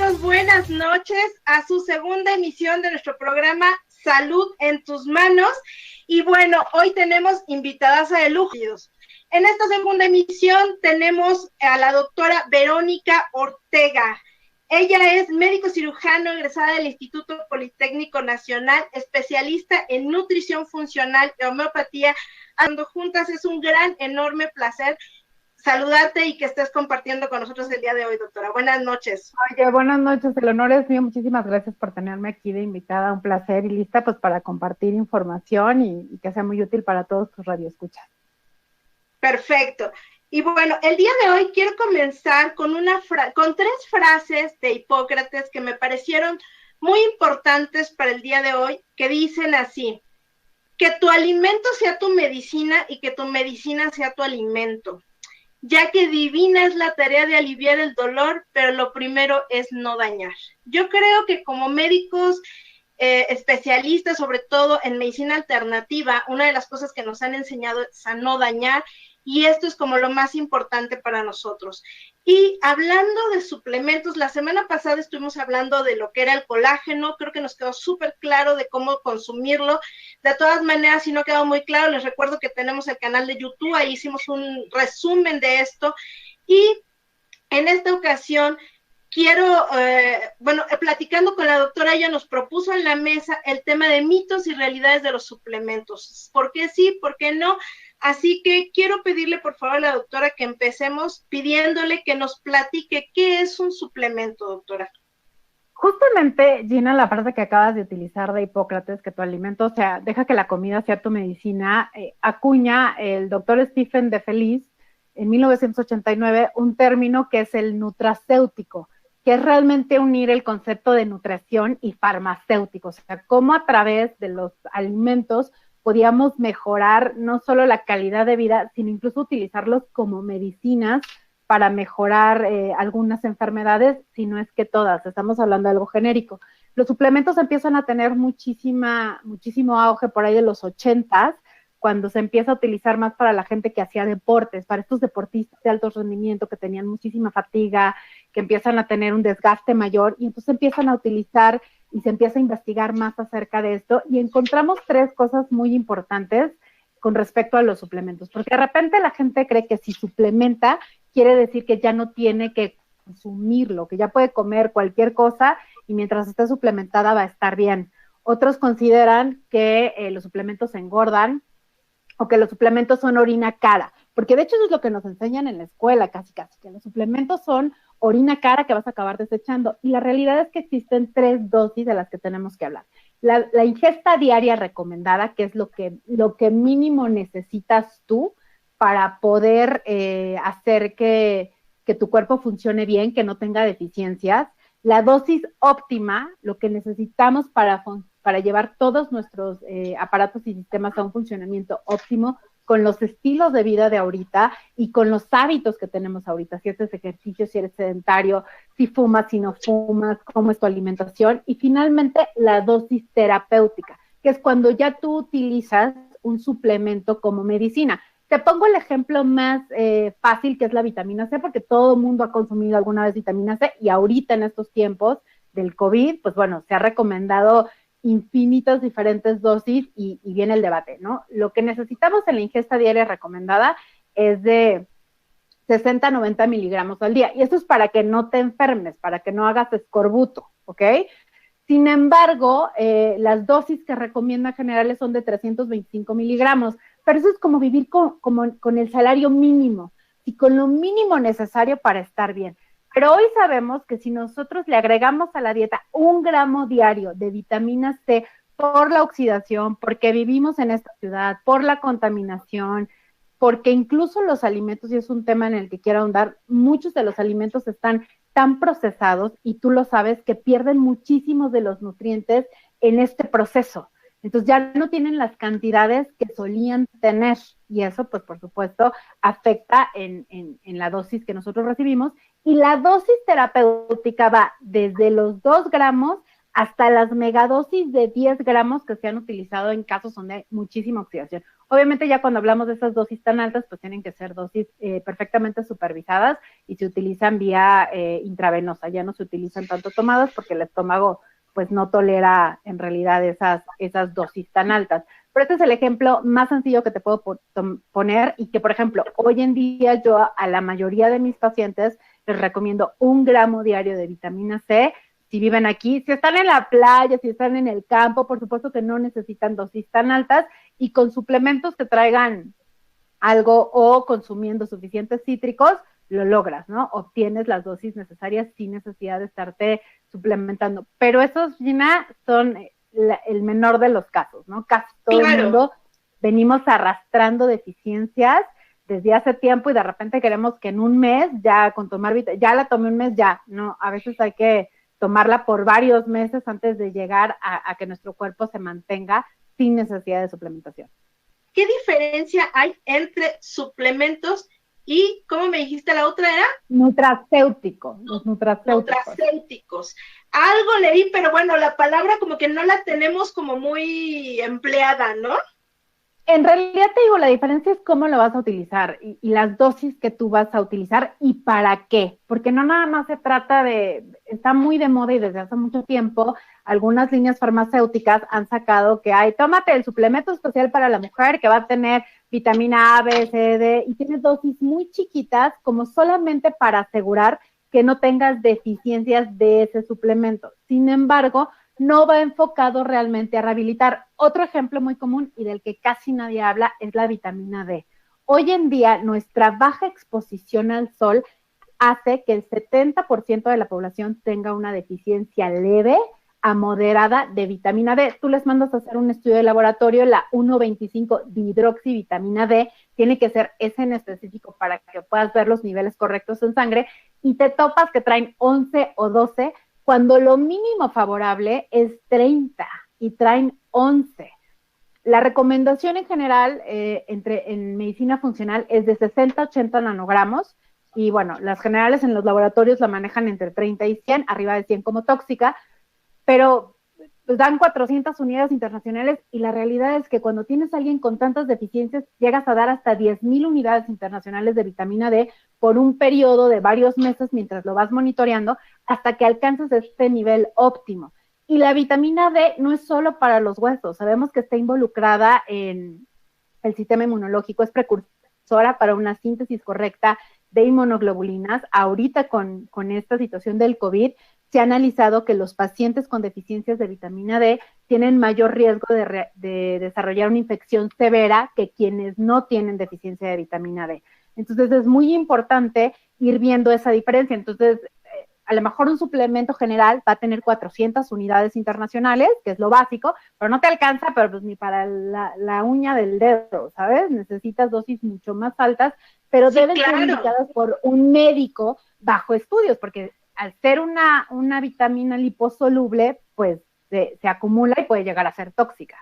bienvenidos, buenas noches a su segunda emisión de nuestro programa Salud en tus manos. Y bueno, hoy tenemos invitadas de lujo. En esta segunda emisión tenemos a la doctora Verónica Ortega. Ella es médico cirujano egresada del Instituto Politécnico Nacional, especialista en nutrición funcional y homeopatía. Ando juntas, es un gran, enorme placer saludarte y que estés compartiendo con nosotros el día de hoy, doctora. Buenas noches. Oye, buenas noches, el honor es mío, muchísimas gracias por tenerme aquí de invitada, un placer y lista pues para compartir información y que sea muy útil para todos tus radioescuchas. Perfecto. Y bueno, el día de hoy quiero comenzar con con tres frases de Hipócrates que me parecieron muy importantes para el día de hoy, que dicen así: que tu alimento sea tu medicina y que tu medicina sea tu alimento, ya que divina es la tarea de aliviar el dolor, pero lo primero es no dañar. Yo creo que como médicos especialistas, sobre todo en medicina alternativa, una de las cosas que nos han enseñado es a no dañar, y esto es como lo más importante para nosotros. Y hablando de suplementos, la semana pasada estuvimos hablando de lo que era el colágeno, creo que nos quedó súper claro de cómo consumirlo. De todas maneras, si no quedó muy claro, les recuerdo que tenemos el canal de YouTube, ahí hicimos un resumen de esto. Y en esta ocasión quiero, platicando con la doctora, ella nos propuso en la mesa el tema de mitos y realidades de los suplementos. ¿Por qué sí? ¿Por qué no? Así que quiero pedirle, por favor, a la doctora que empecemos pidiéndole que nos platique qué es un suplemento, doctora. Justamente, Gina, la frase que acabas de utilizar de Hipócrates, que tu alimento, o sea, deja que la comida sea tu medicina, acuña el doctor Stephen de Feliz en 1989 un término que es el nutracéutico, que es realmente unir el concepto de nutrición y farmacéutico, o sea, cómo a través de los alimentos podíamos mejorar no solo la calidad de vida, sino incluso utilizarlos como medicinas para mejorar algunas enfermedades, si no es que todas. Estamos hablando de algo genérico. Los suplementos empiezan a tener muchísimo auge por ahí de los 80s, cuando se empieza a utilizar más para la gente que hacía deportes, para estos deportistas de alto rendimiento que tenían muchísima fatiga, que empiezan a tener un desgaste mayor, y entonces empiezan a utilizar y se empieza a investigar más acerca de esto, y encontramos tres cosas muy importantes con respecto a los suplementos, porque de repente la gente cree que si suplementa, quiere decir que ya no tiene que consumirlo, que ya puede comer cualquier cosa y mientras esté suplementada va a estar bien. Otros consideran que los suplementos engordan o que los suplementos son orina cara, porque de hecho eso es lo que nos enseñan en la escuela casi, que los suplementos son orina cara que vas a acabar desechando, y la realidad es que existen tres dosis de las que tenemos que hablar. La ingesta diaria recomendada, que es lo que mínimo necesitas tú para poder hacer que tu cuerpo funcione bien, que no tenga deficiencias. La dosis óptima, lo que necesitamos para llevar todos nuestros aparatos y sistemas a un funcionamiento óptimo, con los estilos de vida de ahorita y con los hábitos que tenemos ahorita, si haces ejercicio, si eres sedentario, si fumas, si no fumas, cómo es tu alimentación. Y finalmente la dosis terapéutica, que es cuando ya tú utilizas un suplemento como medicina. Te pongo el ejemplo más fácil, que es la vitamina C, porque todo el mundo ha consumido alguna vez vitamina C, y ahorita en estos tiempos del COVID, pues bueno, se ha recomendado infinitas diferentes dosis y viene el debate, ¿no? Lo que necesitamos en la ingesta diaria recomendada es de 60 a 90 miligramos al día, y esto es para que no te enfermes, para que no hagas escorbuto, ¿ok? Sin embargo, las dosis que recomienda generales son de 325 miligramos, pero eso es como vivir con el salario mínimo y con lo mínimo necesario para estar bien. Pero hoy sabemos que si nosotros le agregamos a la dieta 1 gramo diario de vitamina C por la oxidación, porque vivimos en esta ciudad, por la contaminación, porque incluso los alimentos, y es un tema en el que quiero ahondar, muchos de los alimentos están tan procesados, y tú lo sabes, que pierden muchísimos de los nutrientes en este proceso. Entonces ya no tienen las cantidades que solían tener, y eso pues por supuesto afecta en la dosis que nosotros recibimos. Y la dosis terapéutica va desde los 2 gramos hasta las megadosis de 10 gramos que se han utilizado en casos donde hay muchísima oxidación. Obviamente ya cuando hablamos de esas dosis tan altas, pues tienen que ser dosis perfectamente supervisadas y se utilizan vía intravenosa, ya no se utilizan tanto tomadas porque el estómago pues no tolera en realidad esas dosis tan altas. Pero este es el ejemplo más sencillo que te puedo poner y que, por ejemplo, hoy en día yo a la mayoría de mis pacientes les recomiendo 1 gramo diario de vitamina C. Si viven aquí, si están en la playa, si están en el campo, por supuesto que no necesitan dosis tan altas y con suplementos que traigan algo o consumiendo suficientes cítricos, lo logras, ¿no? Obtienes las dosis necesarias sin necesidad de estarte suplementando. Pero esos, Gina, son el menor de los casos, ¿no? Casi todo el mundo venimos arrastrando deficiencias desde hace tiempo y de repente queremos que en un mes ya con tomar ya la tomé un mes, ya, ¿no? A veces hay que tomarla por varios meses antes de llegar a que nuestro cuerpo se mantenga sin necesidad de suplementación. ¿Qué diferencia hay entre suplementos y, ¿cómo me dijiste la otra era? Nutracéuticos. Nutracéuticos. Algo leí, pero bueno, la palabra como que no la tenemos como muy empleada, ¿no? En realidad te digo, la diferencia es cómo lo vas a utilizar y las dosis que tú vas a utilizar y para qué, porque no nada más se trata está muy de moda y desde hace mucho tiempo algunas líneas farmacéuticas han sacado que hay, tómate el suplemento especial para la mujer que va a tener vitamina A, B, C, D y tiene dosis muy chiquitas como solamente para asegurar que no tengas deficiencias de ese suplemento. Sin embargo, no va enfocado realmente a rehabilitar. Otro ejemplo muy común y del que casi nadie habla es la vitamina D. Hoy en día, nuestra baja exposición al sol hace que el 70% de la población tenga una deficiencia leve a moderada de vitamina D. Tú les mandas a hacer un estudio de laboratorio, la 1,25 dihidroxivitamina D, tiene que ser ese en específico para que puedas ver los niveles correctos en sangre, y te topas que traen 11 o 12, cuando lo mínimo favorable es 30 y traen 11. La recomendación en general en medicina funcional es de 60 a 80 nanogramos y bueno, las generales en los laboratorios la manejan entre 30 y 100, arriba de 100 como tóxica, pero pues dan 400 unidades internacionales y la realidad es que cuando tienes a alguien con tantas deficiencias llegas a dar hasta 10,000 unidades internacionales de vitamina D por un periodo de varios meses mientras lo vas monitoreando hasta que alcances este nivel óptimo. Y la vitamina D no es solo para los huesos, sabemos que está involucrada en el sistema inmunológico, es precursora para una síntesis correcta de inmunoglobulinas. Ahorita con esta situación del COVID, se ha analizado que los pacientes con deficiencias de vitamina D tienen mayor riesgo de desarrollar una infección severa que quienes no tienen deficiencia de vitamina D. Entonces es muy importante ir viendo esa diferencia. Entonces, a lo mejor un suplemento general va a tener 400 unidades internacionales, que es lo básico, pero no te alcanza, pero pues ni para la uña del dedo, ¿sabes? Necesitas dosis mucho más altas, pero sí, deben ser indicadas por un médico bajo estudios, porque al ser una vitamina liposoluble, pues se acumula y puede llegar a ser tóxica.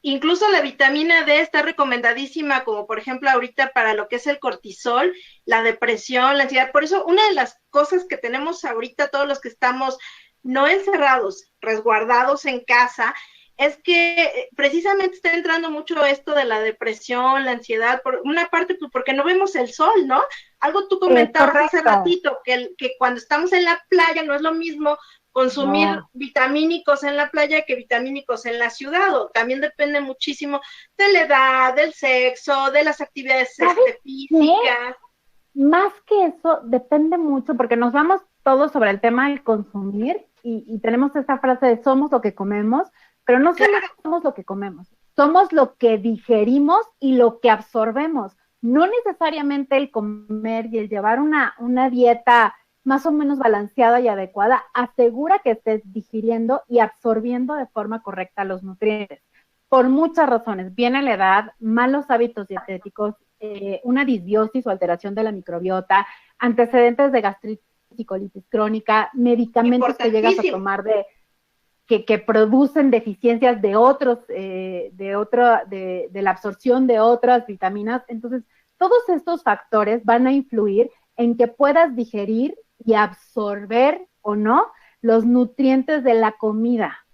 Incluso la vitamina D está recomendadísima, como por ejemplo ahorita para lo que es el cortisol, la depresión, la ansiedad. Por eso una de las cosas que tenemos ahorita todos los que estamos no encerrados, resguardados en casa, es que precisamente está entrando mucho esto de la depresión, la ansiedad, por una parte pues porque no vemos el sol, ¿no? Algo tú comentabas hace ratito, que cuando estamos en la playa no es lo mismo consumir vitamínicos en la playa que vitamínicos en la ciudad, o también depende muchísimo de la edad, del sexo, de las actividades físicas. Más que eso, depende mucho, porque nos vamos todos sobre el tema del consumir y tenemos esta frase de somos lo que comemos, pero no solo somos lo que comemos, somos lo que digerimos y lo que absorbemos. No necesariamente el comer y el llevar una dieta más o menos balanceada y adecuada asegura que estés digiriendo y absorbiendo de forma correcta los nutrientes. Por muchas razones, viene la edad, malos hábitos dietéticos, una disbiosis o alteración de la microbiota, antecedentes de gastritis y colitis crónica, medicamentos que llegas a tomar que producen deficiencias de otros, de la absorción de otras vitaminas. Entonces, todos estos factores van a influir en que puedas digerir y absorber o no los nutrientes de la comida.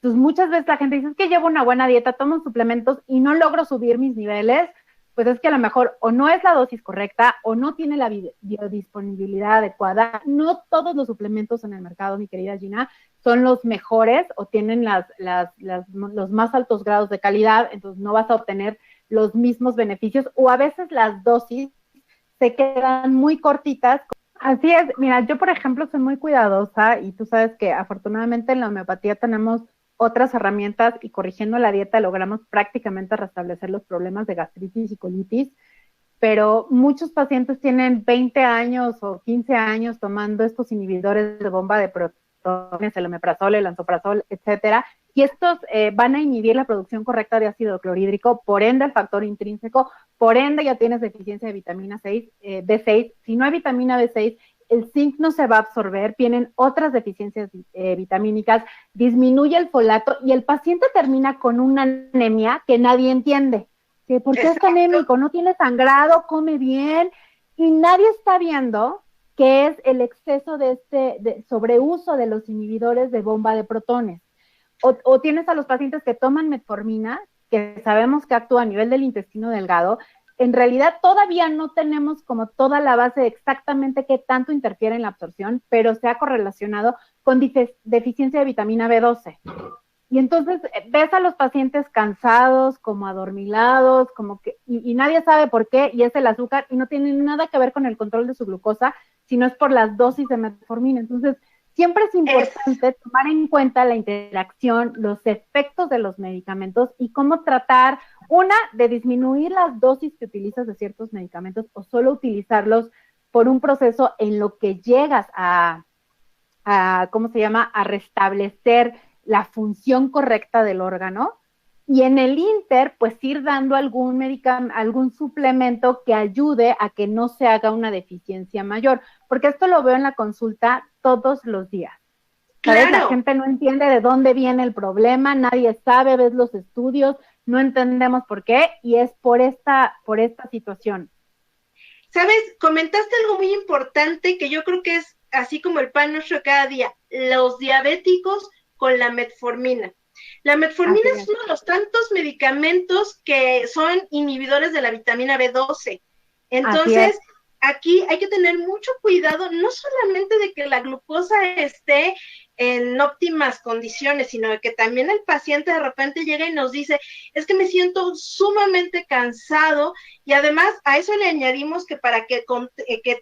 Entonces, muchas veces la gente dice, es que llevo una buena dieta, tomo suplementos y no logro subir mis niveles, pues es que a lo mejor o no es la dosis correcta o no tiene la biodisponibilidad adecuada. No todos los suplementos en el mercado, mi querida Gina, son los mejores o tienen los más altos grados de calidad, entonces no vas a obtener los mismos beneficios, o a veces las dosis se quedan muy cortitas. Así es, mira, yo por ejemplo soy muy cuidadosa y tú sabes que afortunadamente en la homeopatía tenemos otras herramientas y corrigiendo la dieta logramos prácticamente restablecer los problemas de gastritis y colitis, pero muchos pacientes tienen 20 años o 15 años tomando estos inhibidores de bomba de protones, el omeprazol, el lansoprazol, etcétera, y estos van a inhibir la producción correcta de ácido clorhídrico, por ende el factor intrínseco, por ende ya tienes deficiencia de vitamina 6, B6. Si no hay vitamina B6, el zinc no se va a absorber, vienen otras deficiencias vitamínicas, disminuye el folato y el paciente termina con una anemia que nadie entiende. ¿Por qué está anémico? No tiene sangrado, come bien, y nadie está viendo que es el exceso de sobreuso de los inhibidores de bomba de protones. O tienes a los pacientes que toman metformina, que sabemos que actúa a nivel del intestino delgado. En realidad todavía no tenemos como toda la base de exactamente qué tanto interfiere en la absorción, pero se ha correlacionado con deficiencia de vitamina B12. Y entonces ves a los pacientes cansados, como adormilados, como que, y nadie sabe por qué, y es el azúcar, y no tiene nada que ver con el control de su glucosa, sino es por las dosis de metformina. Entonces, siempre es importante tomar en cuenta la interacción, los efectos de los medicamentos y cómo tratar, una, de disminuir las dosis que utilizas de ciertos medicamentos o solo utilizarlos por un proceso en lo que llegas ¿cómo se llama?, a restablecer la función correcta del órgano, y en el inter, pues ir dando algún suplemento que ayude a que no se haga una deficiencia mayor, porque esto lo veo en la consulta todos los días. ¿Sabes? Claro. La gente no entiende de dónde viene el problema, nadie sabe, ves los estudios, no entendemos por qué, y es por esta situación. ¿Sabes? Comentaste algo muy importante que yo creo que es así como el pan nuestro cada día, los diabéticos con la metformina. La metformina es uno de los tantos medicamentos que son inhibidores de la vitamina B12. Entonces, aquí hay que tener mucho cuidado, no solamente de que la glucosa esté en óptimas condiciones, sino de que también el paciente de repente llega y nos dice, es que me siento sumamente cansado, y además a eso le añadimos que para que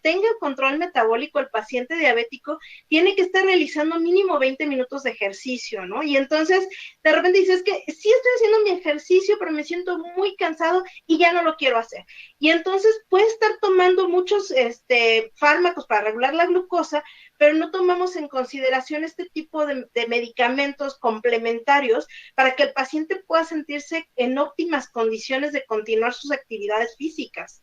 tenga control metabólico el paciente diabético, tiene que estar realizando mínimo 20 minutos de ejercicio, ¿no? Y entonces de repente dice, es que sí estoy haciendo mi ejercicio, pero me siento muy cansado y ya no lo quiero hacer. Y entonces puede estar tomando muchos fármacos para regular la glucosa, pero no tomamos en consideración este tipo de medicamentos complementarios para que el paciente pueda sentirse en óptimas condiciones de continuar sus actividades físicas.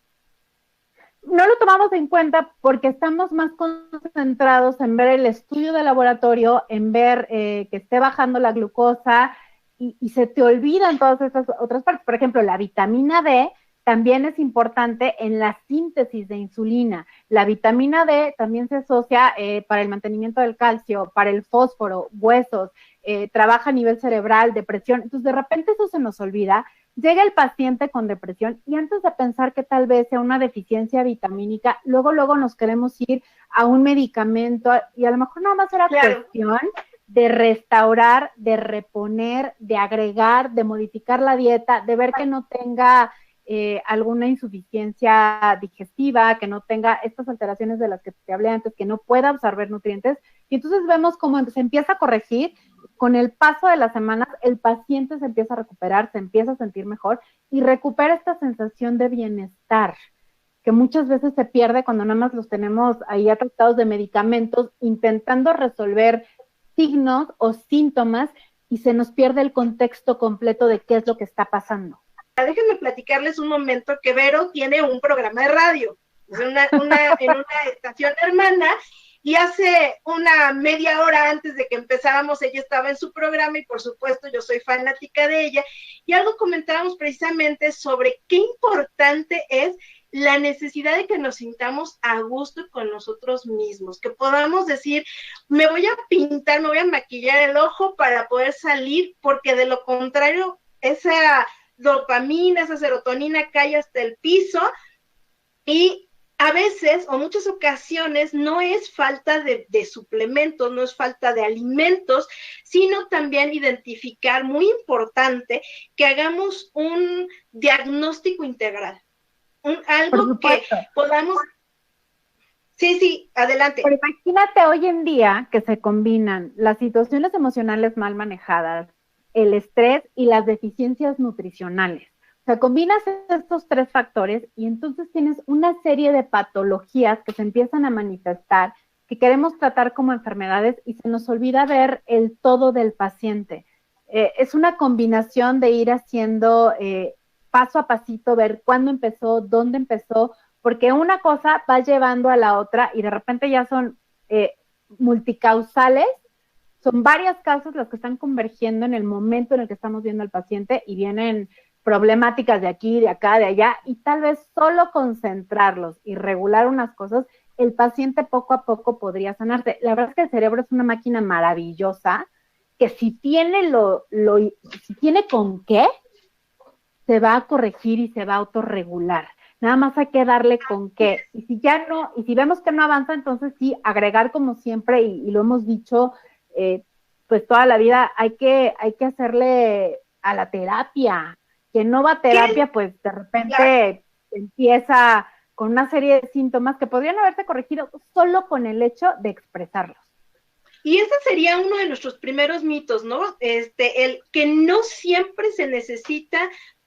No lo tomamos en cuenta porque estamos más concentrados en ver el estudio de laboratorio, en ver que esté bajando la glucosa, y se te olvidan todas estas otras partes. Por ejemplo, la vitamina D también es importante en la síntesis de insulina. La vitamina D también se asocia para el mantenimiento del calcio, para el fósforo, huesos, trabaja a nivel cerebral, depresión. Entonces, de repente eso se nos olvida. Llega el paciente con depresión y antes de pensar que tal vez sea una deficiencia vitamínica, luego nos queremos ir a un medicamento y a lo mejor nada más era cuestión de restaurar, de reponer, de agregar, de modificar la dieta, de ver que no tenga alguna insuficiencia digestiva, que no tenga estas alteraciones de las que te hablé antes, que no pueda absorber nutrientes, y entonces vemos cómo se empieza a corregir. Con el paso de las semanas, el paciente se empieza a recuperar, se empieza a sentir mejor y recupera esta sensación de bienestar que muchas veces se pierde cuando nada más los tenemos ahí atratados de medicamentos intentando resolver signos o síntomas y se nos pierde el contexto completo de qué es lo que está pasando. Déjenme platicarles un momento que Vero tiene un programa de radio, en una estación hermana, y hace una media hora antes de que empezáramos, ella estaba en su programa y por supuesto yo soy fanática de ella, y algo comentábamos precisamente sobre qué importante es la necesidad de que nos sintamos a gusto con nosotros mismos, que podamos decir, me voy a pintar, me voy a maquillar el ojo para poder salir, porque de lo contrario, esa dopamina, esa serotonina cae hasta el piso y a veces o muchas ocasiones no es falta de suplementos, no es falta de alimentos, sino también identificar, muy importante, que hagamos un diagnóstico integral, algo que podamos... Sí, adelante. Pero imagínate hoy en día que se combinan las situaciones emocionales mal manejadas, el estrés y las deficiencias nutricionales. O sea, combinas estos tres factores y entonces tienes una serie de patologías que se empiezan a manifestar, que queremos tratar como enfermedades y se nos olvida ver el todo del paciente. Es una combinación de ir haciendo paso a pasito, ver cuándo empezó, dónde empezó, porque una cosa va llevando a la otra y de repente ya son multicausales, son varias causas las que están convergiendo en el momento en el que estamos viendo al paciente y vienen problemáticas de aquí, de acá, de allá, y tal vez solo concentrarlos y regular unas cosas, el paciente poco a poco podría sanarse. La verdad es que el cerebro es una máquina maravillosa que si tiene si tiene con qué, se va a corregir y se va a autorregular. Nada más hay que darle con qué. Y si ya no, y si vemos que no avanza, entonces sí, agregar como siempre, y lo hemos dicho, pues toda la vida, hay que hacerle a la terapia. Quien no va a terapia, pues de repente empieza con una serie de síntomas que podrían haberse corregido solo con el hecho de expresarlos. Y ese sería uno de nuestros primeros mitos, ¿no? El que no siempre se necesita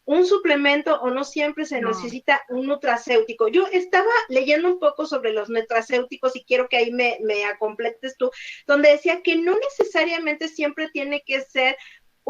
un suplemento o no siempre se necesita un nutracéutico. Yo estaba leyendo un poco sobre los nutracéuticos y quiero que ahí me completes tú, donde decía que no necesariamente siempre tiene que ser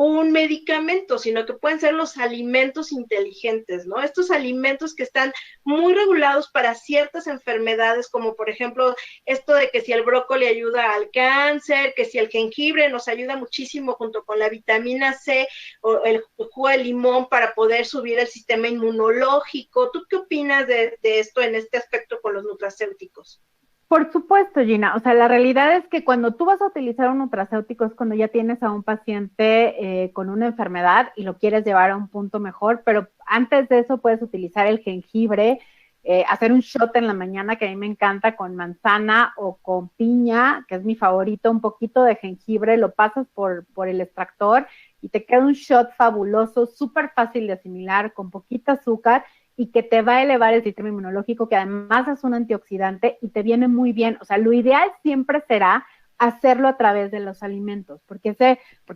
un medicamento, sino que pueden ser los alimentos inteligentes, ¿no? Estos alimentos que están muy regulados para ciertas enfermedades, como por ejemplo esto de que si el brócoli ayuda al cáncer, que si el jengibre nos ayuda muchísimo junto con la vitamina C o el jugo de limón para poder subir el sistema inmunológico. ¿Tú qué opinas de esto en este aspecto con los nutracéuticos? Por supuesto, Gina. O sea, la realidad es que cuando tú vas a utilizar un nutracéutico es cuando ya tienes a un paciente con una enfermedad y lo quieres llevar a un punto mejor, pero antes de eso puedes utilizar el jengibre, hacer un shot en la mañana que a mí me encanta con manzana o con piña, que es mi favorito, un poquito de jengibre, lo pasas por el extractor y te queda un shot fabuloso, súper fácil de asimilar, con poquita azúcar, y que te va a elevar el sistema inmunológico, que además es un antioxidante y te viene muy bien. O sea, lo ideal siempre será hacerlo a través de los alimentos, porque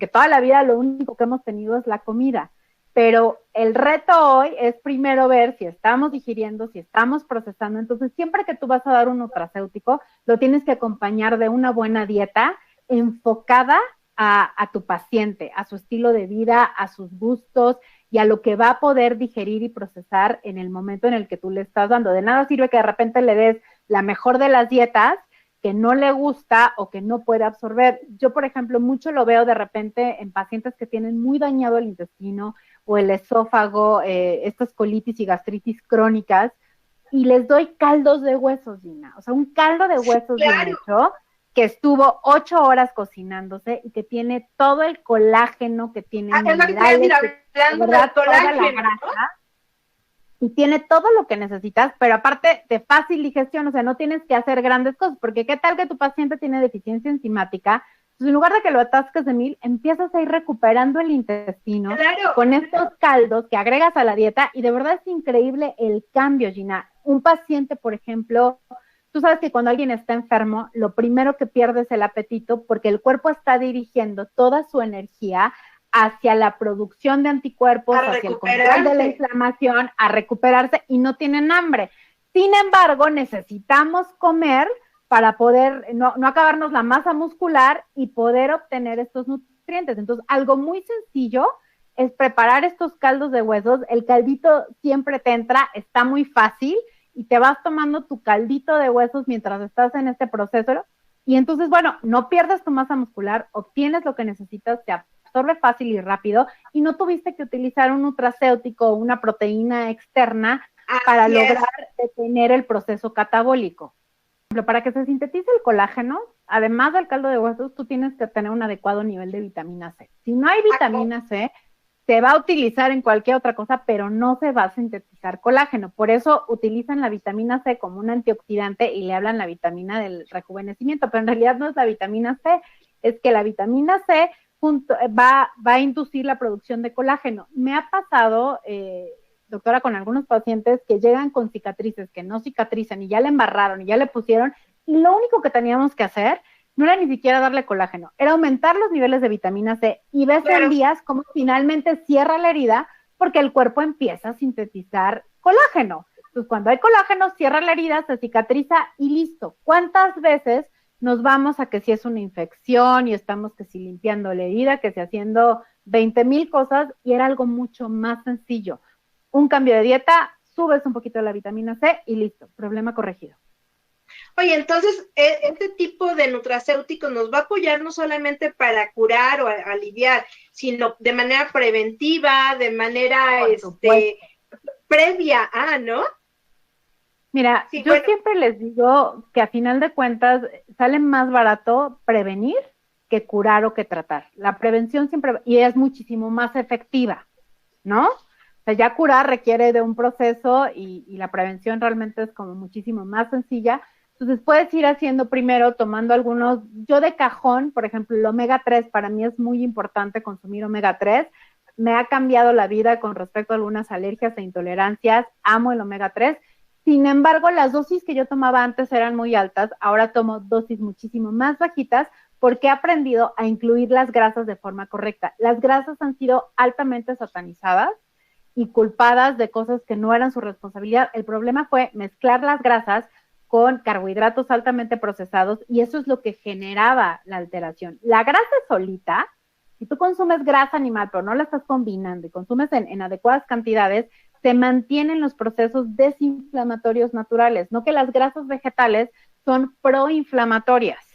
toda la vida lo único que hemos tenido es la comida. Pero el reto hoy es primero ver si estamos digiriendo, si estamos procesando. Entonces, siempre que tú vas a dar un nutracéutico, lo tienes que acompañar de una buena dieta enfocada a tu paciente, a su estilo de vida, a sus gustos y a lo que va a poder digerir y procesar en el momento en el que tú le estás dando. De nada sirve que de repente le des la mejor de las dietas que no le gusta o que no puede absorber. Yo, por ejemplo, mucho lo veo de repente en pacientes que tienen muy dañado el intestino o el esófago, estas colitis y gastritis crónicas, y les doy caldos de huesos, Gina. O sea, un caldo de huesos bien hecho, que estuvo 8 horas cocinándose y que tiene todo el colágeno, que tiene minerales, y tiene todo lo que necesitas, pero aparte de fácil digestión, o sea, no tienes que hacer grandes cosas, porque qué tal que tu paciente tiene deficiencia enzimática, entonces en lugar de que lo atasques de 1000, empiezas a ir recuperando el intestino con estos caldos que agregas a la dieta, y de verdad es increíble el cambio, Gina. Un paciente, por ejemplo, tú sabes que cuando alguien está enfermo, lo primero que pierde es el apetito, porque el cuerpo está dirigiendo toda su energía hacia la producción de anticuerpos, hacia el control de la inflamación, a recuperarse, y no tienen hambre. Sin embargo, necesitamos comer para poder no acabarnos la masa muscular y poder obtener estos nutrientes. Entonces, algo muy sencillo es preparar estos caldos de huesos. El caldito siempre te entra, está muy fácil, y te vas tomando tu caldito de huesos mientras estás en este proceso, y entonces, bueno, no pierdes tu masa muscular, obtienes lo que necesitas, te absorbe fácil y rápido, y no tuviste que utilizar un nutracéutico o una proteína externa para Así lograr es. detener el proceso catabólico. Por ejemplo, para que se sintetice el colágeno, además del caldo de huesos, tú tienes que tener un adecuado nivel de vitamina C. Si no hay vitamina C, se va a utilizar en cualquier otra cosa, pero no se va a sintetizar colágeno. Por eso utilizan la vitamina C como un antioxidante y le hablan la vitamina del rejuvenecimiento, pero en realidad no es la vitamina C, es que la vitamina C va a inducir la producción de colágeno. Me ha pasado, doctora, con algunos pacientes que llegan con cicatrices que no cicatrizan y ya le embarraron y ya le pusieron, y lo único que teníamos que hacer no era ni siquiera darle colágeno, era aumentar los niveles de vitamina C y ves en Claro. días cómo finalmente cierra la herida porque el cuerpo empieza a sintetizar colágeno. Entonces, cuando hay colágeno, cierra la herida, se cicatriza y listo. ¿Cuántas veces nos vamos a que si es una infección y estamos que si limpiando la herida, que si haciendo 20,000 cosas y era algo mucho más sencillo? Un cambio de dieta, subes un poquito de la vitamina C y listo, problema corregido. Oye, entonces, este tipo de nutracéuticos nos va a apoyar no solamente para curar o aliviar, sino de manera preventiva, de manera Por supuesto. previa ¿no? Mira, Sí, yo bueno, siempre les digo que a final de cuentas sale más barato prevenir que curar o que tratar. La prevención siempre, y es muchísimo más efectiva, ¿no? O sea, ya curar requiere de un proceso y la prevención realmente es como muchísimo más sencilla. Entonces puedes ir haciendo primero, tomando algunos, yo de cajón, por ejemplo, el omega 3, para mí es muy importante consumir omega 3. Me ha cambiado la vida con respecto a algunas alergias e intolerancias, amo el omega 3. Sin embargo, las dosis que yo tomaba antes eran muy altas, ahora tomo dosis muchísimo más bajitas porque he aprendido a incluir las grasas de forma correcta. Las grasas han sido altamente satanizadas y culpadas de cosas que no eran su responsabilidad. El problema fue mezclar las grasas con carbohidratos altamente procesados y eso es lo que generaba la alteración. La grasa solita, si tú consumes grasa animal pero no la estás combinando y consumes en adecuadas cantidades, se mantienen los procesos desinflamatorios naturales, no que las grasas vegetales son proinflamatorias.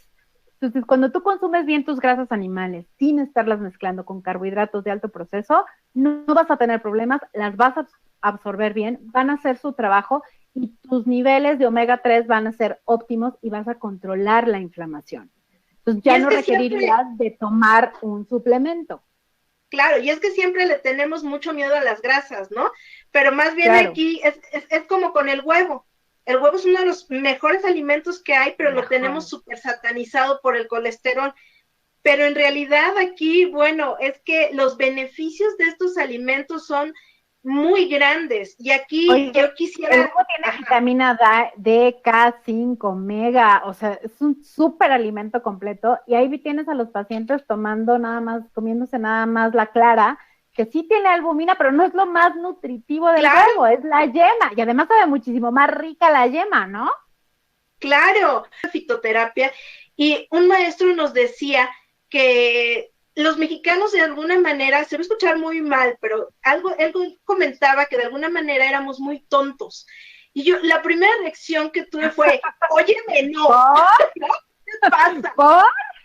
Entonces, cuando tú consumes bien tus grasas animales sin estarlas mezclando con carbohidratos de alto proceso, no vas a tener problemas, las vas a absorber bien, van a hacer su trabajo y tus niveles de omega 3 van a ser óptimos y vas a controlar la inflamación. Entonces, y ya es no que siempre, requerirías de tomar un suplemento. claro, y es que siempre le tenemos mucho miedo a las grasas, ¿no? Pero más bien Claro. aquí es como con el huevo. El huevo es uno de los mejores alimentos que hay, pero lo tenemos Mejor. súper satanizado por el colesterol. Pero en realidad aquí, bueno, es que los beneficios de estos alimentos son muy grandes. Y aquí Oye, yo el quisiera, huevo tiene ajá, vitamina D, K5, omega, o sea, es un súper alimento completo y ahí tienes a los pacientes tomando nada más, comiéndose nada más la clara, que sí tiene albumina, pero no es lo más nutritivo del claro, huevo, es la yema y además sabe muchísimo más rica la yema, ¿no? claro, fitoterapia. Y un maestro nos decía que los mexicanos de alguna manera, se va a escuchar muy mal, pero algo comentaba que de alguna manera éramos muy tontos. Y yo, la primera reacción que tuve fue, óyeme, no, ¿Por? ¿no? ¿Qué pasa? ¿Por?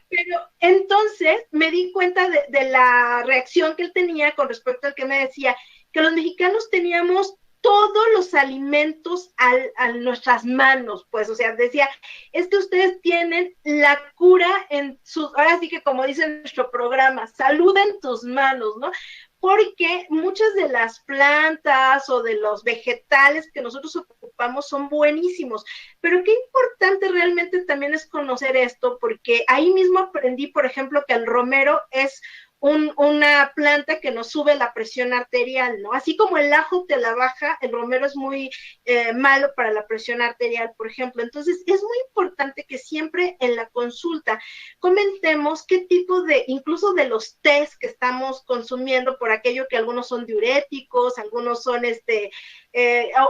Pero entonces me di cuenta de la reacción que él tenía con respecto al que me decía que los mexicanos teníamos todos los alimentos a nuestras manos, pues, o sea, decía, es que ustedes tienen la cura en sus, ahora sí que como dice nuestro programa, salud en tus manos, ¿no? Porque muchas de las plantas o de los vegetales que nosotros ocupamos son buenísimos, pero qué importante realmente también es conocer esto, porque ahí mismo aprendí, por ejemplo, que el romero es una planta que nos sube la presión arterial, ¿no? Así como el ajo te la baja, el romero es muy malo para la presión arterial, por ejemplo. Entonces, es muy importante que siempre en la consulta comentemos qué tipo de, incluso de los test que estamos consumiendo, por aquello que algunos son diuréticos, algunos son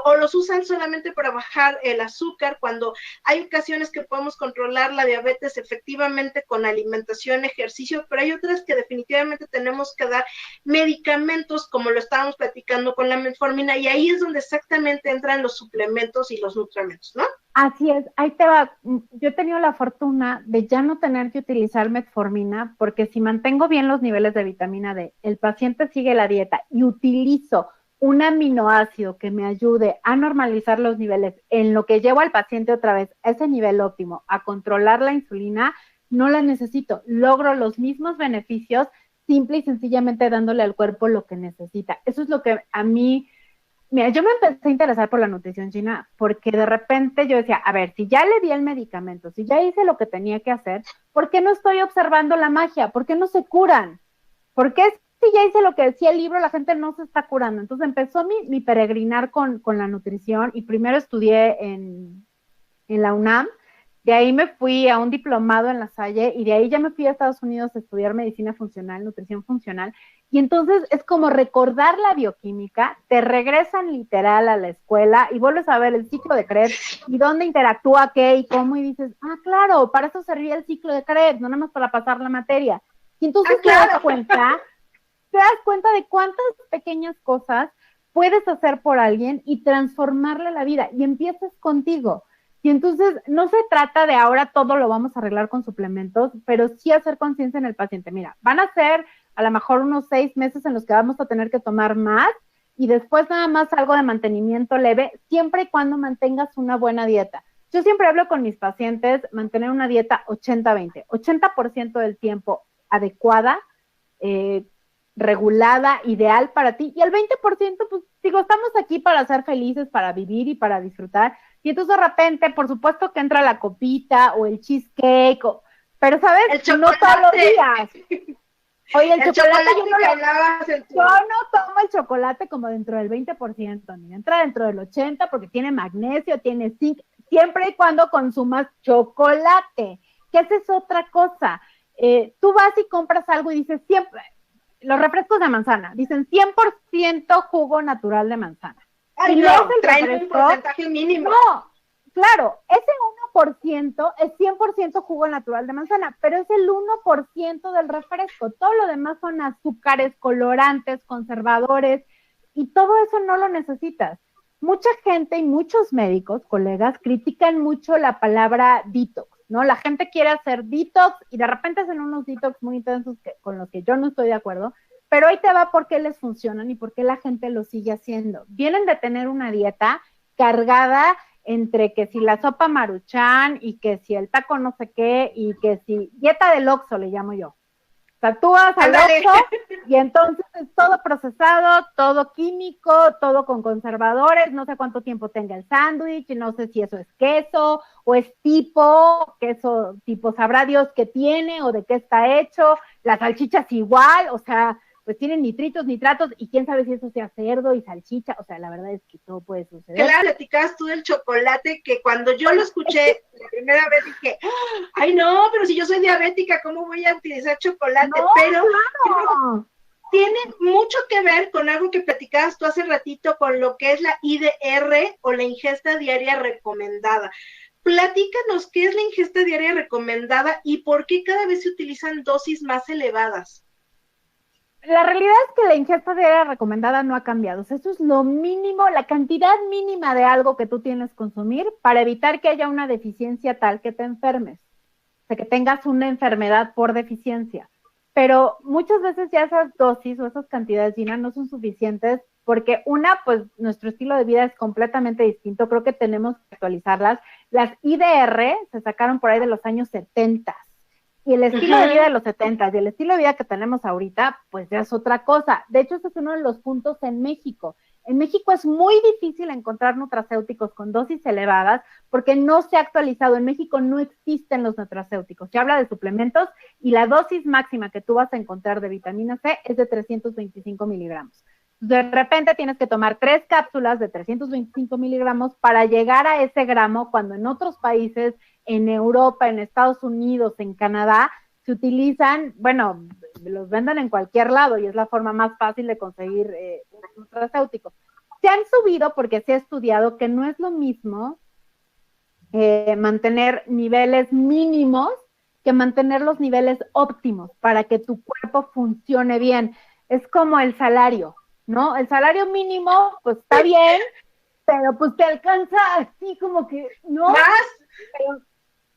o los usan solamente para bajar el azúcar, cuando hay ocasiones que podemos controlar la diabetes efectivamente con alimentación, ejercicio, pero hay otras que definitivamente tenemos que dar medicamentos, como lo estábamos platicando con la metformina, y ahí es donde exactamente entran los suplementos y los nutrimentos, ¿no? Así es, ahí te va. Yo he tenido la fortuna de ya no tener que utilizar metformina porque si mantengo bien los niveles de vitamina D, el paciente sigue la dieta y utilizo un aminoácido que me ayude a normalizar los niveles en lo que llevo al paciente otra vez a ese nivel óptimo, a controlar la insulina, no la necesito. Logro los mismos beneficios simple y sencillamente dándole al cuerpo lo que necesita. Eso es lo que a mí, mira, yo me empecé a interesar por la nutrición china porque de repente yo decía, a ver, si ya le di el medicamento, si ya hice lo que tenía que hacer, ¿por qué no estoy observando la magia? ¿Por qué no se curan? ¿Por qué si ya hice lo que decía el libro, la gente no se está curando? Entonces empezó mi peregrinar con la nutrición y primero estudié en la UNAM, de ahí me fui a un diplomado en La Salle y de ahí ya me fui a Estados Unidos a estudiar medicina funcional, nutrición funcional, y entonces es como recordar la bioquímica, te regresan literal a la escuela y vuelves a ver el ciclo de Krebs y dónde interactúa qué y cómo y dices, ah, claro, para eso servía el ciclo de Krebs, no nada más para pasar la materia. Y entonces te das cuenta de cuántas pequeñas cosas puedes hacer por alguien y transformarle la vida y empiezas contigo. Y entonces no se trata de ahora todo lo vamos a arreglar con suplementos, pero sí hacer conciencia en el paciente. Mira, van a ser a lo mejor unos 6 meses en los que vamos a tener que tomar más y después nada más algo de mantenimiento leve, siempre y cuando mantengas una buena dieta. Yo siempre hablo con mis pacientes, mantener una dieta 80-20, 80% del tiempo adecuada, regulada, ideal para ti, y el 20%, pues digo, estamos aquí para ser felices, para vivir y para disfrutar, y entonces de repente, por supuesto que entra la copita o el cheesecake, pero ¿sabes? No todos los días. Oye, el chocolate yo no tomo el chocolate como dentro del 20%, ni entra dentro del 80% porque tiene magnesio, tiene zinc, siempre y cuando consumas chocolate, que esa es otra cosa. Tú vas y compras algo y dices siempre, los refrescos de manzana, dicen 100% jugo natural de manzana. Ay, no, traen un porcentaje mínimo. No, claro, ese 1% es 100% jugo natural de manzana, pero es el 1% del refresco. Todo lo demás son azúcares, colorantes, conservadores, y todo eso no lo necesitas. Mucha gente y muchos médicos, colegas, critican mucho la palabra detox, ¿no? La gente quiere hacer detox y de repente hacen unos detox muy intensos con los que yo no estoy de acuerdo, pero ahí te va por qué les funcionan y por qué la gente lo sigue haciendo. Vienen de tener una dieta cargada entre que si la sopa Maruchan y que si el taco no sé qué y que si dieta del Oxxo le llamo yo. O sea, tú vas al Oxxo y entonces es todo procesado, todo químico, todo con conservadores, no sé cuánto tiempo tenga el sándwich, no sé si eso es queso o es tipo, queso tipo sabrá Dios qué tiene o de qué está hecho, las salchichas igual, o sea, pues tienen nitritos, nitratos, y quién sabe si eso sea cerdo y salchicha, o sea, la verdad es que todo puede suceder. Claro, platicabas tú del chocolate, que cuando yo lo escuché la primera vez dije, ay no, pero si yo soy diabética, ¿cómo voy a utilizar chocolate? No, pero claro. Tiene mucho que ver con algo que platicabas tú hace ratito, con lo que es la IDR o la ingesta diaria recomendada. Platícanos qué es la ingesta diaria recomendada y por qué cada vez se utilizan dosis más elevadas. La realidad es que la ingesta diaria recomendada no ha cambiado. O sea, eso es lo mínimo, la cantidad mínima de algo que tú tienes que consumir para evitar que haya una deficiencia tal que te enfermes. O sea, que tengas una enfermedad por deficiencia. Pero muchas veces ya esas dosis o esas cantidades, Gina, no son suficientes porque una, pues nuestro estilo de vida es completamente distinto. Creo que tenemos que actualizarlas. Las IDR se sacaron por ahí de los años 70. Y el estilo de vida de los 70 y el estilo de vida que tenemos ahorita, pues ya es otra cosa. De hecho, ese es uno de los puntos en México. En México es muy difícil encontrar nutracéuticos con dosis elevadas porque no se ha actualizado. En México no existen los nutracéuticos. Se habla de suplementos y la dosis máxima que tú vas a encontrar de vitamina C es de 325 miligramos. De repente tienes que tomar 3 cápsulas de 325 miligramos para llegar a ese gramo, cuando en otros países, en Europa, en Estados Unidos, en Canadá, se utilizan, bueno, los venden en cualquier lado y es la forma más fácil de conseguir un nutracéutico. Se han subido porque se ha estudiado que no es lo mismo mantener niveles mínimos que mantener los niveles óptimos para que tu cuerpo funcione bien. Es como el salario, ¿no? El salario mínimo, pues está bien, pero pues te alcanza así como que, ¿no? Más. Pero,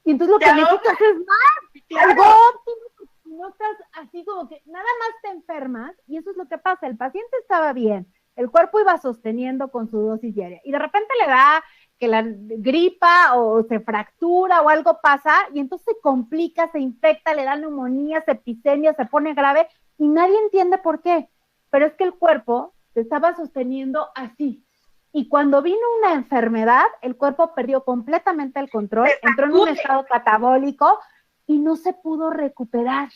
y entonces lo que necesitas es más, claro. Algo óptimo, no estás así como que nada más te enfermas, y eso es lo que pasa. El paciente estaba bien, el cuerpo iba sosteniendo con su dosis diaria. Y de repente le da que la gripa o se fractura o algo pasa, y entonces se complica, se infecta, le da neumonía, septicemia, se pone grave, y nadie entiende por qué. Pero es que el cuerpo se estaba sosteniendo así. Y cuando vino una enfermedad, el cuerpo perdió completamente el control, entró en un estado catabólico y no se pudo recuperar.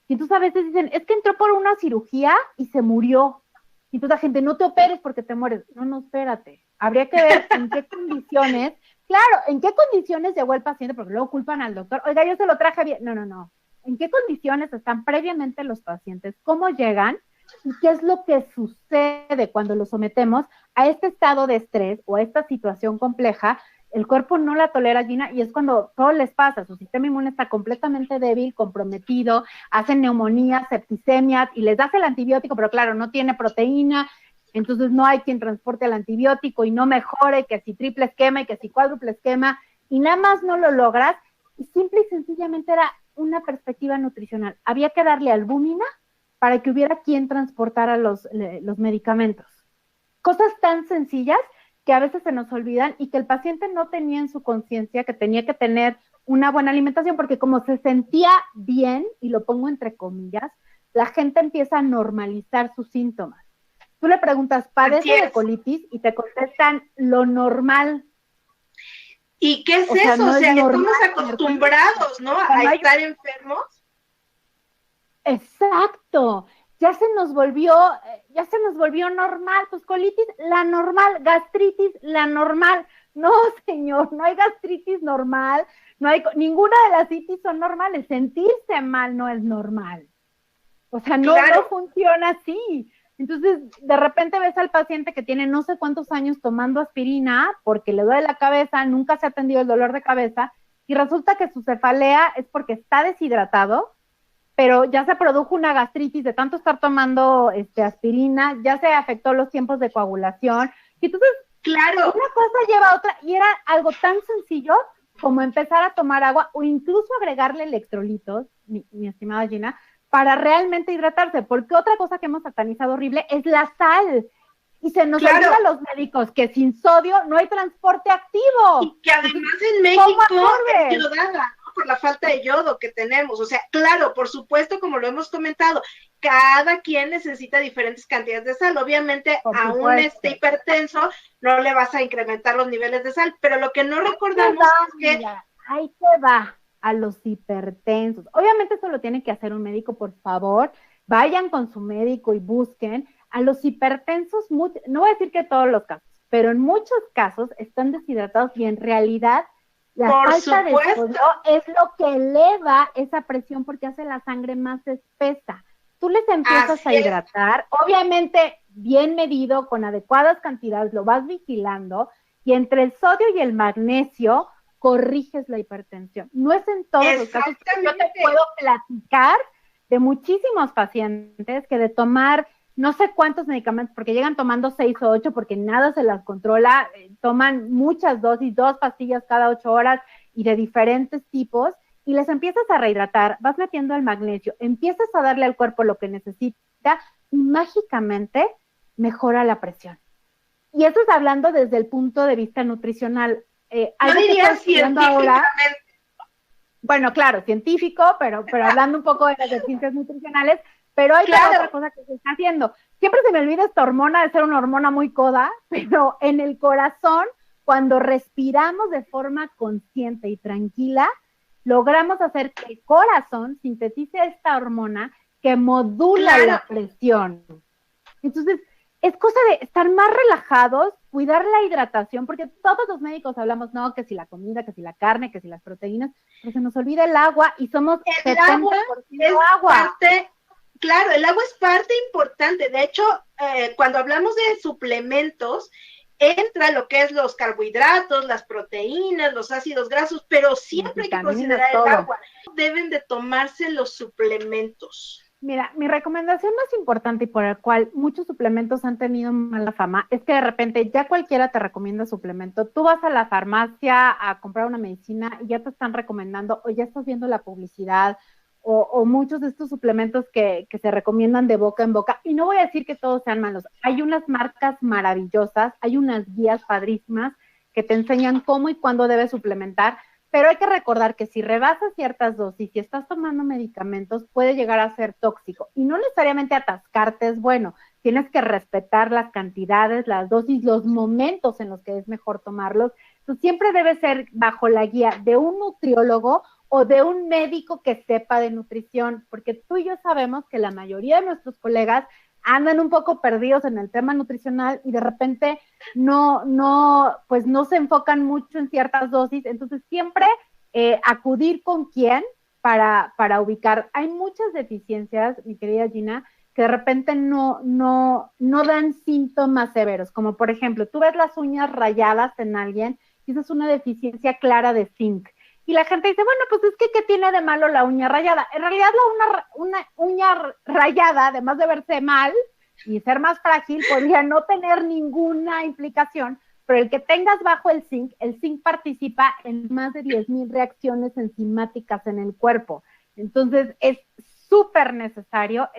Y entonces a veces dicen, es que entró por una cirugía y se murió. Y entonces la gente, no te operes porque te mueres. No, no, espérate. Habría que ver en qué condiciones, claro, en qué condiciones llegó el paciente, porque luego culpan al doctor. Oiga, yo se lo traje bien. No, no, no. ¿En qué condiciones están previamente los pacientes? ¿Cómo llegan? ¿Y qué es lo que sucede cuando los sometemos a este estado de estrés o a esta situación compleja? El cuerpo no la tolera, Gina, y es cuando todo les pasa. Su sistema inmune está completamente débil, comprometido, hacen neumonía, septicemia, y les das el antibiótico, pero claro, no tiene proteína, entonces no hay quien transporte el antibiótico y no mejore, que si triple esquema y que si cuádruple esquema, y nada más no lo logras, y simple y sencillamente era una perspectiva nutricional. Había que darle albúmina para que hubiera quien transportara los medicamentos. Cosas tan sencillas que a veces se nos olvidan y que el paciente no tenía en su conciencia que tenía que tener una buena alimentación, porque como se sentía bien, y lo pongo entre comillas, la gente empieza a normalizar sus síntomas. Tú le preguntas, ¿padece de colitis? Y te contestan lo normal. ¿Y qué es eso? No, o sea, estamos acostumbrados, ¿no? A estar enfermos. Exacto. Ya se nos volvió normal, pues colitis, la normal, gastritis, la normal. No, señor, no hay gastritis normal, no hay, ninguna de las itis son normales, sentirse mal no es normal. O sea, no funciona así. Entonces, de repente ves al paciente que tiene no sé cuántos años tomando aspirina porque le duele la cabeza, nunca se ha atendido el dolor de cabeza, y resulta que su cefalea es porque está deshidratado, pero ya se produjo una gastritis de tanto estar tomando aspirina, ya se afectó los tiempos de coagulación, y entonces, una cosa lleva a otra, y era algo tan sencillo como empezar a tomar agua, o incluso agregarle electrolitos, mi estimada Gina, para realmente hidratarse, porque otra cosa que hemos satanizado horrible es la sal, y se nos olvida a los médicos que sin sodio no hay transporte activo. Y que además en México es yodada, ¿no? Por la falta de yodo que tenemos. O sea, claro, por supuesto, como lo hemos comentado, cada quien necesita diferentes cantidades de sal. Obviamente a un hipertenso no le vas a incrementar los niveles de sal, pero lo que no recordamos es que... Ahí te va a los hipertensos. Obviamente eso lo tiene que hacer un médico, por favor. Vayan con su médico y busquen. A los hipertensos, no voy a decir que todos los casos, pero en muchos casos están deshidratados y en realidad la falta de sodio es lo que eleva esa presión porque hace la sangre más espesa. Tú les empiezas a hidratar, obviamente bien medido, con adecuadas cantidades, lo vas vigilando, y entre el sodio y el magnesio corriges la hipertensión. No es en todos los casos, pero yo te puedo platicar de muchísimos pacientes que de tomar no sé cuántos medicamentos, porque llegan tomando 6 o 8 porque nada se las controla, toman muchas dosis, 2 pastillas cada 8 horas y de diferentes tipos, y les empiezas a rehidratar, vas metiendo el magnesio, empiezas a darle al cuerpo lo que necesita y mágicamente mejora la presión. Y eso es hablando desde el punto de vista nutricional. Yo diría científicamente. Ahora, bueno, claro, científico, pero hablando un poco de las ciencias nutricionales, pero hay otra cosa que se está haciendo. Siempre se me olvida esta hormona, de ser una hormona muy coda, pero en el corazón, cuando respiramos de forma consciente y tranquila, logramos hacer que el corazón sintetice esta hormona que modula la presión. Entonces, es cosa de estar más relajados, cuidar la hidratación, porque todos los médicos hablamos, no, que si la comida, que si la carne, que si las proteínas, pero se nos olvida el agua y somos 70% agua. Claro, el agua es parte importante. De hecho, cuando hablamos de suplementos, entra lo que es los carbohidratos, las proteínas, los ácidos grasos, pero siempre hay que considerar el agua. Deben de tomarse los suplementos. Mira, mi recomendación más importante y por el cual muchos suplementos han tenido mala fama es que de repente ya cualquiera te recomienda suplemento. Tú vas a la farmacia a comprar una medicina y ya te están recomendando, o ya estás viendo la publicidad, o muchos de estos suplementos que se recomiendan de boca en boca, y no voy a decir que todos sean malos, hay unas marcas maravillosas, hay unas guías padrísimas que te enseñan cómo y cuándo debes suplementar, pero hay que recordar que si rebasas ciertas dosis, si estás tomando medicamentos, puede llegar a ser tóxico, y no necesariamente atascarte es bueno, tienes que respetar las cantidades, las dosis, los momentos en los que es mejor tomarlos. Entonces, siempre debe ser bajo la guía de un nutriólogo o de un médico que sepa de nutrición, porque tú y yo sabemos que la mayoría de nuestros colegas andan un poco perdidos en el tema nutricional y de repente pues no se enfocan mucho en ciertas dosis. Entonces, siempre acudir con quién para ubicar. Hay muchas deficiencias, mi querida Gina, que de repente no dan síntomas severos, como por ejemplo, tú ves las uñas rayadas en alguien y esa es una deficiencia clara de zinc. Y la gente dice, bueno, pues es que ¿qué tiene de malo la uña rayada? En realidad una uña rayada, además de verse mal y ser más frágil, podría no tener ninguna implicación, pero el que tengas bajo el zinc participa en más de 10,000 reacciones enzimáticas en el cuerpo. Entonces es súper necesario,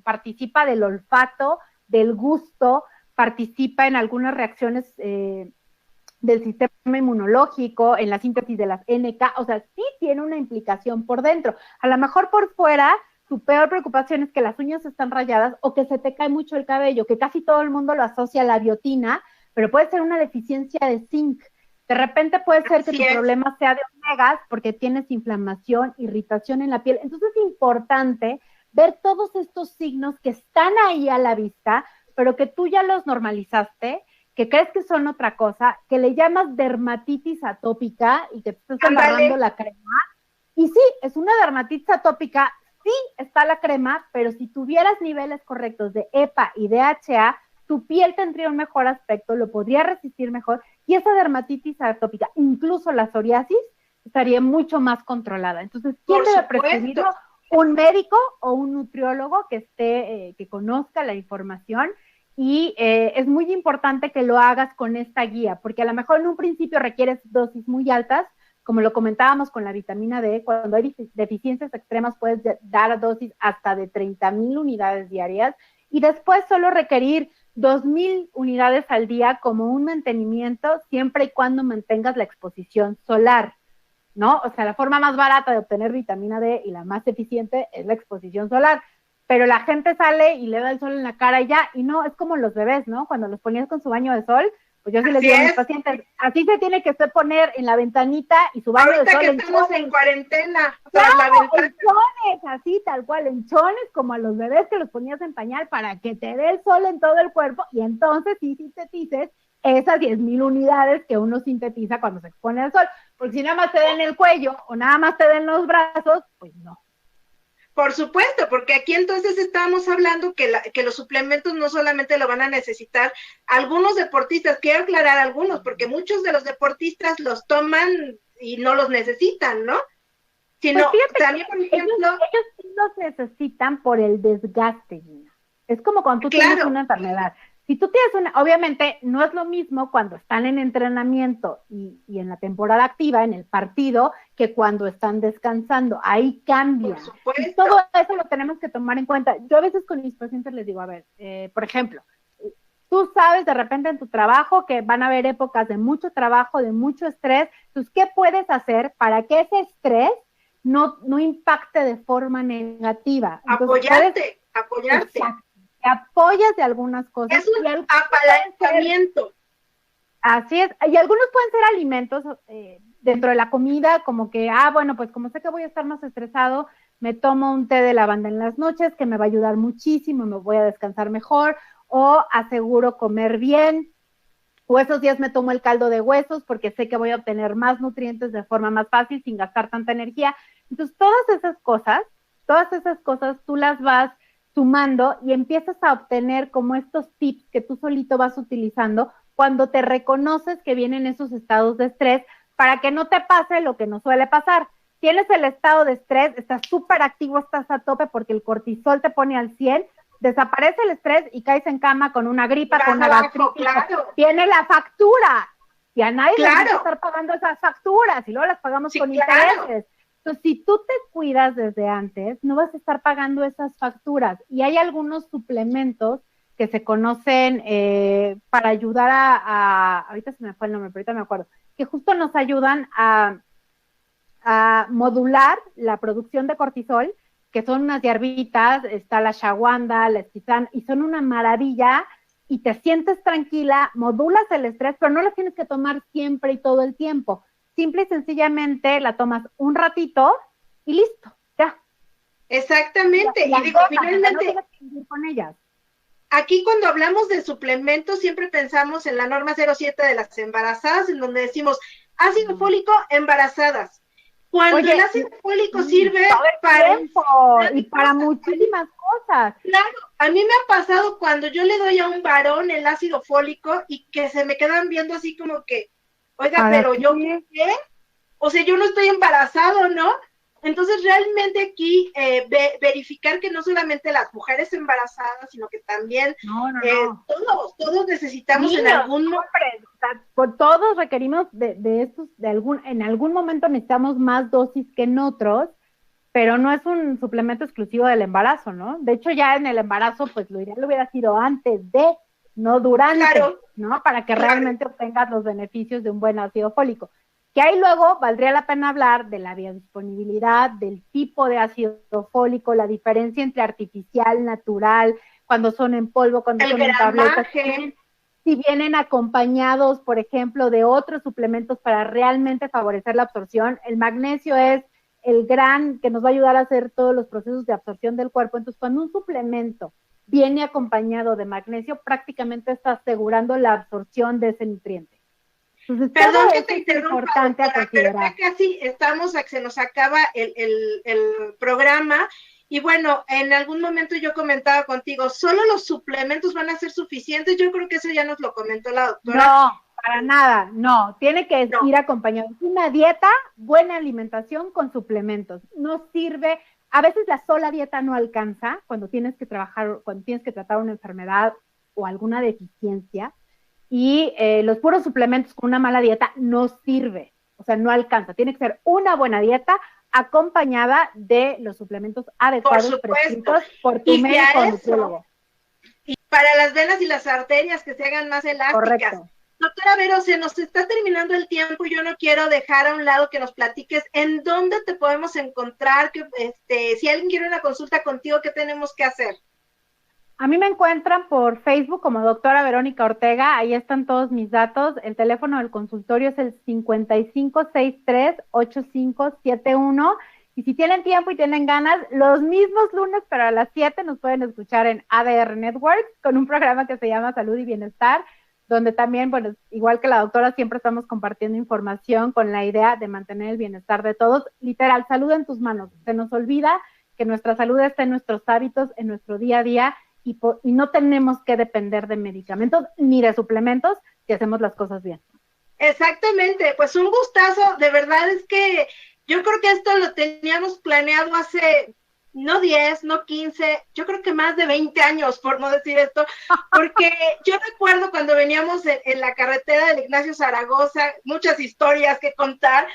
participa del olfato, del gusto, participa en algunas reacciones del sistema inmunológico, en la síntesis de las NK, o sea, sí tiene una implicación por dentro. A lo mejor por fuera, tu peor preocupación es que las uñas están rayadas o que se te cae mucho el cabello, que casi todo el mundo lo asocia a la biotina, pero puede ser una deficiencia de zinc. De repente puede ser que tu problema sea de omegas porque tienes inflamación, irritación en la piel. Entonces es importante ver todos estos signos que están ahí a la vista, pero que tú ya los normalizaste, que crees que son otra cosa, que le llamas dermatitis atópica y que te estás agarrando la crema. Y sí, es una dermatitis atópica, sí está la crema, pero si tuvieras niveles correctos de EPA y DHA, tu piel tendría un mejor aspecto, lo podría resistir mejor, y esa dermatitis atópica, incluso la psoriasis, estaría mucho más controlada. Entonces, ¿quién debe prescribirlo? Un médico o un nutriólogo que que conozca la información. Y es muy importante que lo hagas con esta guía, porque a lo mejor en un principio requieres dosis muy altas, como lo comentábamos con la vitamina D, cuando hay deficiencias extremas puedes dar dosis hasta de 30,000 unidades diarias y después solo requerir 2,000 unidades al día como un mantenimiento siempre y cuando mantengas la exposición solar, ¿no? O sea, la forma más barata de obtener vitamina D y la más eficiente es la exposición solar. Pero la gente sale y le da el sol en la cara y ya, y no, es como los bebés, ¿no? Cuando los ponías con su baño de sol, pues yo sí les digo a mis pacientes, así se tiene que poner en la ventanita y su baño de sol. Ahorita que estamos en cuarentena, claro, la ventana. En chones, así tal cual, en chones, como a los bebés que los ponías en pañal para que te dé el sol en todo el cuerpo, y entonces sí sintetices esas 10,000 unidades que uno sintetiza cuando se expone al sol, porque si nada más te den el cuello o nada más te den los brazos, pues no. Por supuesto, porque aquí entonces estábamos hablando que los suplementos no solamente lo van a necesitar algunos deportistas, quiero aclarar algunos, porque muchos de los deportistas los toman y no los necesitan, ¿no? Sino pues también, por ejemplo... Ellos sí los necesitan por el desgaste, Gina. Es como cuando tú tienes una enfermedad. Si tú tienes obviamente no es lo mismo cuando están en entrenamiento y en la temporada activa, en el partido, que cuando están descansando. Ahí cambia. Y todo eso lo tenemos que tomar en cuenta. Yo a veces con mis pacientes les digo, a ver, por ejemplo, tú sabes de repente en tu trabajo que van a haber épocas de mucho trabajo, de mucho estrés. Entonces, ¿qué puedes hacer para que ese estrés no impacte de forma negativa? Entonces, apoyarte. Exacto. Te apoyas de algunas cosas. Es un apalancamiento. Así es. Y algunos pueden ser alimentos dentro de la comida, como que, bueno, pues como sé que voy a estar más estresado, me tomo un té de lavanda en las noches, que me va a ayudar muchísimo, me voy a descansar mejor, o aseguro comer bien, o esos días me tomo el caldo de huesos, porque sé que voy a obtener más nutrientes de forma más fácil, sin gastar tanta energía. Entonces, todas esas cosas tú las vas sumando y empiezas a obtener como estos tips que tú solito vas utilizando cuando te reconoces que vienen esos estados de estrés para que no te pase lo que nos suele pasar. Tienes el estado de estrés, estás súper activo, estás a tope porque el cortisol te pone al 100, desaparece el estrés y caes en cama con una gripa, con una gastritis. Tiene la factura y a nadie le gusta estar pagando esas facturas y luego las pagamos con intereses. Entonces, si tú te cuidas desde antes, no vas a estar pagando esas facturas. Y hay algunos suplementos que se conocen para ayudar ahorita se me fue el nombre, pero ahorita me acuerdo, que justo nos ayudan a modular la producción de cortisol, que son unas hierbitas, está la ashwagandha, la esquizán, y son una maravilla, y te sientes tranquila, modulas el estrés, pero no la tienes que tomar siempre y todo el tiempo. Simple y sencillamente la tomas un ratito y listo, ya. Exactamente, y digo, finalmente, no tienes que vivir con ellas. Aquí cuando hablamos de suplementos siempre pensamos en la norma 07 de las embarazadas, en donde decimos ácido fólico embarazadas. Cuando el ácido fólico sirve para y para muchísimas cosas. Claro, a mí me ha pasado cuando yo le doy a un varón el ácido fólico y que se me quedan viendo así como que, oiga, pero yo ¿qué? O sea, yo no estoy embarazado, ¿no? Entonces, realmente aquí verificar que no solamente las mujeres embarazadas, sino que también todos necesitamos en algún momento. Todos requerimos de estos, en algún momento necesitamos más dosis que en otros, pero no es un suplemento exclusivo del embarazo, ¿no? De hecho, ya en el embarazo, pues lo ideal hubiera sido antes de, no durante, ¿no? Para que realmente obtengas los beneficios de un buen ácido fólico. Que ahí luego valdría la pena hablar de la biodisponibilidad, del tipo de ácido fólico, la diferencia entre artificial, natural, cuando son en polvo, cuando son en tabletas. Si vienen acompañados, por ejemplo, de otros suplementos para realmente favorecer la absorción. El magnesio es el gran que nos va a ayudar a hacer todos los procesos de absorción del cuerpo. Entonces, cuando un suplemento viene acompañado de magnesio, prácticamente está asegurando la absorción de ese nutriente. Entonces, perdón que te interrumpa, pero ya casi estamos a que se nos acaba el programa. Y bueno, en algún momento yo comentaba contigo, ¿solo los suplementos van a ser suficientes? Yo creo que eso ya nos lo comentó la doctora. No, para nada, no. Tiene que ir acompañado. Una dieta, buena alimentación con suplementos. No sirve, a veces la sola dieta no alcanza cuando tienes que tratar una enfermedad o alguna deficiencia. Y los puros suplementos con una mala dieta no sirve, o sea, no alcanza. Tiene que ser una buena dieta acompañada de los suplementos adecuados prescritos por tu médico o nutriólogo. Y para las venas y las arterias que se hagan más elásticas. Correcto. Doctora Vero, se nos está terminando el tiempo y yo no quiero dejar a un lado que nos platiques en dónde te podemos encontrar, si alguien quiere una consulta contigo, ¿qué tenemos que hacer? A mí me encuentran por Facebook como doctora Verónica Ortega, ahí están todos mis datos. El teléfono del consultorio es el 5563-8571. Y si tienen tiempo y tienen ganas, los mismos lunes, pero a las 7 nos pueden escuchar en ADR Networks con un programa que se llama Salud y Bienestar, donde también, bueno, igual que la doctora, siempre estamos compartiendo información con la idea de mantener el bienestar de todos. Literal, salud en tus manos. Se nos olvida que nuestra salud está en nuestros hábitos, en nuestro día a día, y no tenemos que depender de medicamentos ni de suplementos si hacemos las cosas bien. Exactamente, pues un gustazo, de verdad es que yo creo que esto lo teníamos planeado hace no 10, no 15, yo creo que más de 20 años, por no decir esto, porque yo recuerdo cuando veníamos en la carretera del Ignacio Zaragoza, muchas historias que contar,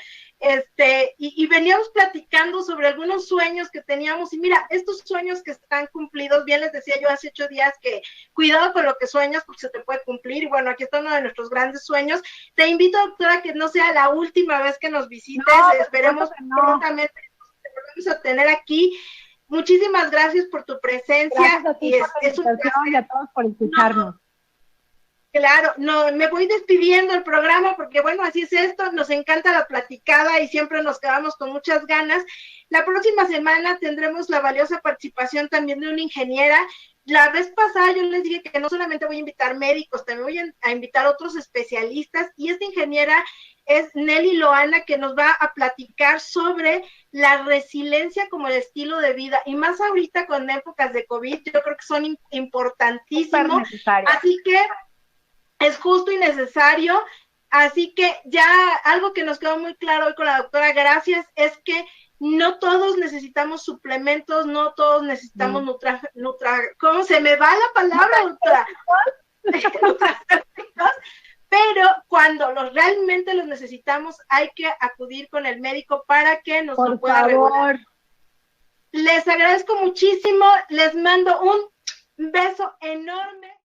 y veníamos platicando sobre algunos sueños que teníamos, y mira, estos sueños que están cumplidos, bien les decía yo hace 8 días que cuidado con lo que sueñas porque se te puede cumplir, y bueno, aquí está uno de nuestros grandes sueños. Te invito, doctora, que no sea la última vez que nos visites, esperemos prontamente te volvemos a tener aquí. Muchísimas gracias por tu presencia. Gracias a ti por la invitación y a todos por escucharnos. Claro, no, me voy despidiendo el programa porque bueno, así es esto, nos encanta la platicada y siempre nos quedamos con muchas ganas. La próxima semana tendremos la valiosa participación también de una ingeniera. La vez pasada yo les dije que no solamente voy a invitar médicos, también voy a invitar otros especialistas, y esta ingeniera es Nelly Loana, que nos va a platicar sobre la resiliencia como el estilo de vida, y más ahorita con épocas de COVID, yo creo que son importantísimos, así que es justo y necesario. Así que ya algo que nos quedó muy claro hoy con la doctora, gracias, es que no todos necesitamos suplementos, no todos necesitamos ¿cómo se me va la palabra, doctora? pero cuando realmente los necesitamos hay que acudir con el médico para que nos lo pueda regular. Les agradezco muchísimo, les mando un beso enorme.